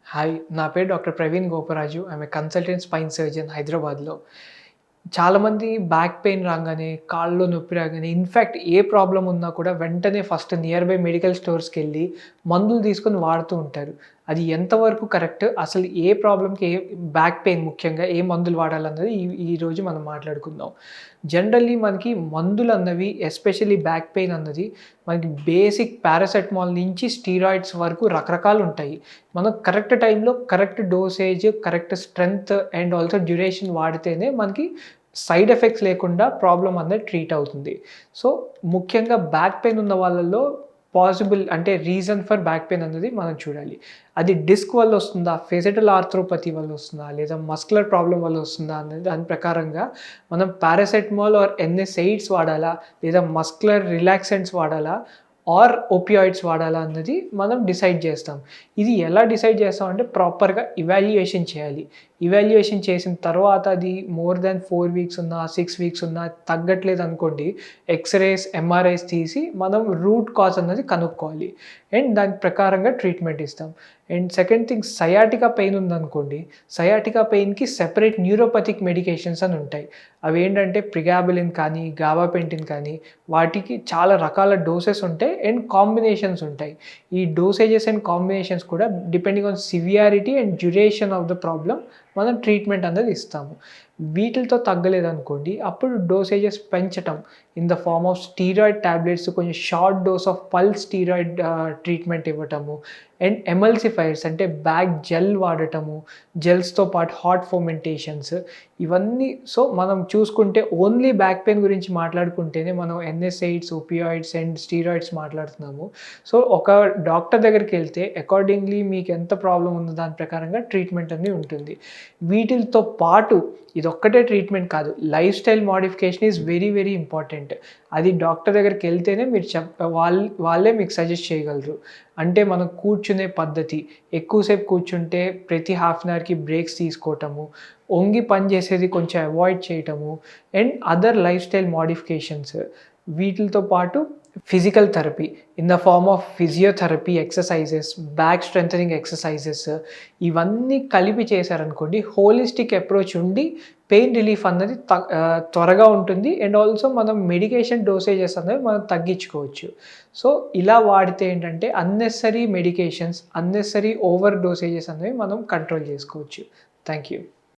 Hi. నా పేరు doctor Praveen Goparaju. I'm a consultant spine surgeon హైదరాబాద్‌లో. చాలామంది బ్యాక్ పెయిన్ రాంగానే, కాళ్ళలో నొప్పి రాగానే, ఇన్‌ఫాక్ట్ ఏ ప్రాబ్లమ్ ఉన్నా కూడా వెంటనే ఫస్ట్ నియర్ బై మెడికల్ స్టోర్స్‌కెళ్ళి మందులు తీసుకొని వాడుతూ ఉంటారు. అది ఎంతవరకు కరెక్ట్? అసలు ఏ ప్రాబ్లమ్‌కి బ్యాక్ పెయిన్ ముఖ్యంగా ఏ మందులు వాడాలన్నది ఈరోజు మనం మాట్లాడుకుందాం. జనరల్లీ మనకి మందులన్నవి ఎస్పెషల్లీ బ్యాక్ పెయిన్ అన్నది మనకి బేసిక్ పారాసెటమాల్ నుంచి స్టీరాయిడ్స్ వరకు రకరకాలుంటాయి. మనం కరెక్ట్ టైంలో correct dosage, correct strength and also duration వాడితేనే మనకి సైడ్ ఎఫెక్ట్స్ లేకుండా ప్రాబ్లమ్ అనేది ట్రీట్ అవుతుంది. సో, ముఖ్యంగా బ్యాక్ పెయిన్ ఉన్న వాళ్ళలో పాసిబుల్ అంటే రీజన్ ఫర్ బ్యాక్ పెయిన్ అనేది మనం చూడాలి. అది డిస్క్ వల్ల వస్తుందా? ఫెసిటల్ ఆర్థ్రోపతి వల్ల వస్తుందా? లేదా మస్కులర్ ప్రాబ్లమ్ వల్ల వస్తుందా? అనేది దాని ప్రకారంగా మనం పారాసెటమాల్ ఆర్ ఎన్ఎసైడ్స్ వాడాలా? లేదా మస్కులర్ రిలాక్సెంట్స్ వాడాలా? ఆర్ ఓపియాయిడ్స్ వాడాలా అన్నది మనం డిసైడ్ చేస్తాం. ఇది ఎలా డిసైడ్ చేస్తామంటే ప్రాపర్‌గా ఇవాల్యుయేషన్ చేయాలి. ఇవాల్యుయేషన్ చేసిన తర్వాత అది మోర్ దాన్ 4 వీక్స్ ఉన్నా, 6 వీక్స్ ఉన్నా తగ్గట్లేదనుకోండి, ఎక్స్‌రేస్, ఎంఆర్ఐస్ తీసి మనం రూట్ కాజ్ అన్నది కనుక్కోవాలి. అండ్ దాని ప్రకారంగా ట్రీట్మెంట్ ఇస్తాం. And second thing sciatica pain ఉందనుకోండి, సయాటికా పెయిన్‌కి సెపరేట్ న్యూరోపతిక్ మెడికేషన్స్ అని ఉంటాయి. అవేంటంటే ప్రిగాబలిన్ కానీ, గాబాపెంటిన్ కానీ వాటికి చాలా రకాల డోసెస్ ఉంటాయి అండ్ కాంబినేషన్స్ ఉంటాయి. ఈ డోసేజెస్ అండ్ కాంబినేషన్స్ కూడా depending on severity and duration of the problem మనం ట్రీట్మెంట్ అనేది ఇస్తాము. వీటిలతో తగ్గలేదనుకోండి, అప్పుడు డోసేజెస్ పెంచటం in the form of steroid tablets, కొంచెం short dose of pulse steroid treatment ఇవ్వటము అండ్ ఎమల్సిఫైర్స్ అంటే బ్యాక్ జెల్ వాడటము, జెల్స్‌తో పాటు హాట్ ఫర్మెంటేషన్స్ ఇవన్నీ. సో, మనం చూసుకుంటే ఓన్లీ బ్యాక్ పెయిన్ గురించి మాట్లాడుకుంటేనే మనం ఎన్ఎసైడ్స్, ఓపియాయిడ్స్ అండ్ స్టీరాయిడ్స్ మాట్లాడుతున్నాము. సో, ఒక డాక్టర్ దగ్గరికెళ్తే అకార్డింగ్‌లీ మీకు ఎంత ప్రాబ్లమ్ ఉందో దాని ప్రకారంగా ట్రీట్మెంట్ అనేది ఉంటుంది. వీటిలతో పాటు ఇదొక్కటే ట్రీట్మెంట్ కాదు. Life style modification is very, very important. అది డాక్టర్ దగ్గరికెళ్తేనే మీరు వాళ్ళే మీకు సజెస్ట్ చేయగలరు. అంటే మనం కూర్చునే పద్ధతి, ఎక్కువసేపు కూర్చుంటే ప్రతి హాఫ్ అన్ అవర్‌కి బ్రేక్స్ తీసుకోవటము, వంగి పని చేసేది కొంచెం అవాయిడ్ చేయటము and other life style modifications. వీటిలతో పాటు physical therapy in the form of physiotherapy exercises, back strengthening exercises ఇవన్నీ కలిపి చేశారనుకోండి, హోలిస్టిక్ అప్రోచ్ ఉండి పెయిన్ రిలీఫ్ అన్నది త్వరగా ఉంటుంది అండ్ ఆల్సో మనం మెడికేషన్ డోసేజెస్ అనేవి మనం తగ్గించుకోవచ్చు. సో, ఇలా వాడితే ఏంటంటే unnecessary medications, unnecessary over dosages అనేవి మనం కంట్రోల్ చేసుకోవచ్చు. Thank you.